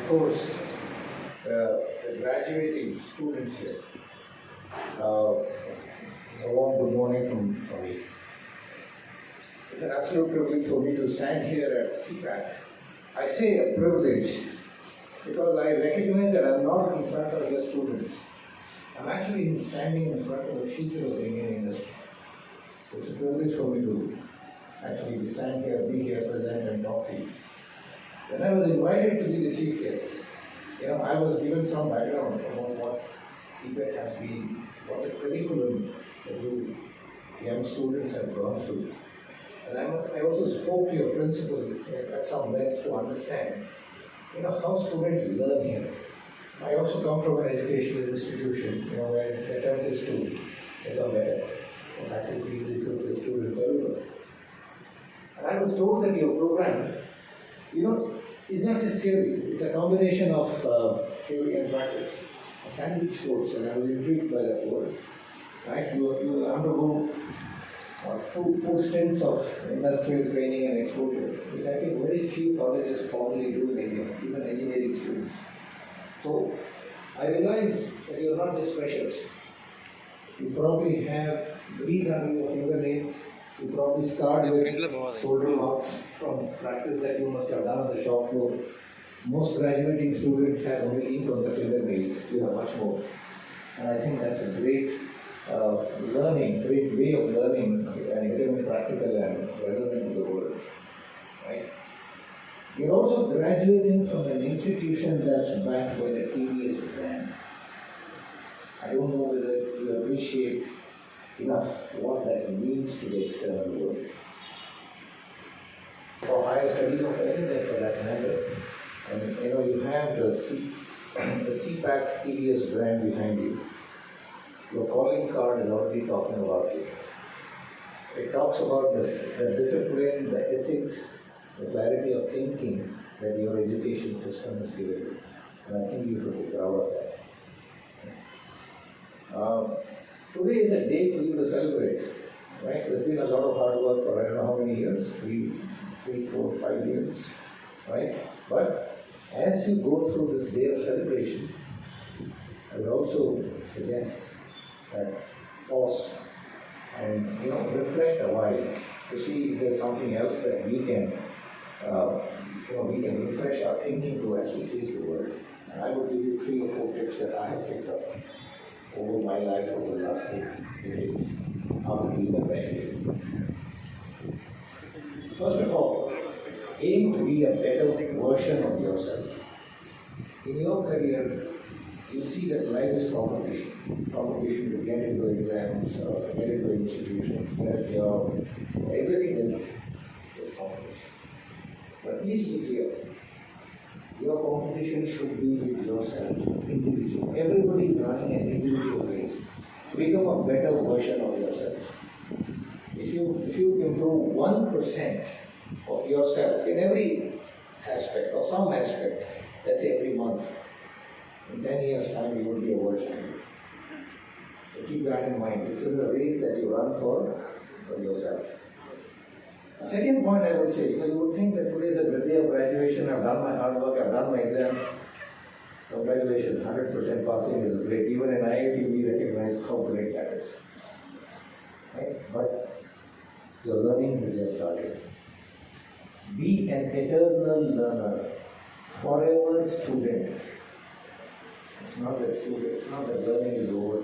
course, the graduating students here. A warm good morning from me. It's an absolute privilege for me to stand here at CPAT. I say a privilege because I recognize that I'm not in front of the students. I'm actually standing in front of the future of the Indian industry. It's a privilege for me to actually stand here, be here, present and talk to you. When I was invited to be the chief guest, I was given some background about what CPAT has been, what the curriculum that you young students have gone through. And I also spoke to your principal at some length to understand, how students learn here. I also come from an educational institution, where the attempt is to become better. Faculty, researchers, students, everyone. And I was told that your program, is not just theory. It's a combination of theory and practice. A sandwich course, and I was intrigued by that word. Right? You undergo two stints of industrial training and exposure, which I think very few colleges formally do in India, even engineering students. So I realize that you're not just freshers. You probably have grease under your fingernails. You probably scarred with shoulder marks from practice that you must have done on the shop floor. Most graduating students have only ink on the fingernails. You have much more. And I think that's a great great way of learning and becoming practical and relevant to the world. Right? You're also graduating from an institution that's backed by the TVS brand. I don't know whether you appreciate enough what that means to the external world. For higher studies of anything for that matter, and you have the CPAT TVS brand behind you. Your calling card is already talking about it. It talks about the discipline, the ethics, the clarity of thinking that your education system has given you. And I think you should be proud of that. Today is a day for you to celebrate. Right? There's been a lot of hard work for I don't know how many years, 3, 4, 5 years. Right? But as you go through this day of celebration, I would also suggest that pause and reflect a while to see if there's something else that we can refresh our thinking to as we face the world. And I would give you 3 or 4 tips that I have picked up over my life over the last 4 decades after being a graduate. First of all, aim to be a better version of yourself. In your career, you'll see that life is competition. Competition to get into exams, get into institutions, get a job. Everything is competition. But please be clear. Your competition should be with yourself, individual. Everybody is running an individual race. Become a better version of yourself. If you improve 1% of yourself in every aspect or some aspect, let's say every month, in 10 years' time, you will be a world champion. So keep that in mind. This is a race that you run for yourself. The second point I would say, you would think that today is a good day of graduation. I've done my hard work, I've done my exams. Congratulations, 100% passing is great. Even in IIT, we recognize how great that is. Right? But your learning has just started. Be an eternal learner, forever student. It's not that learning is over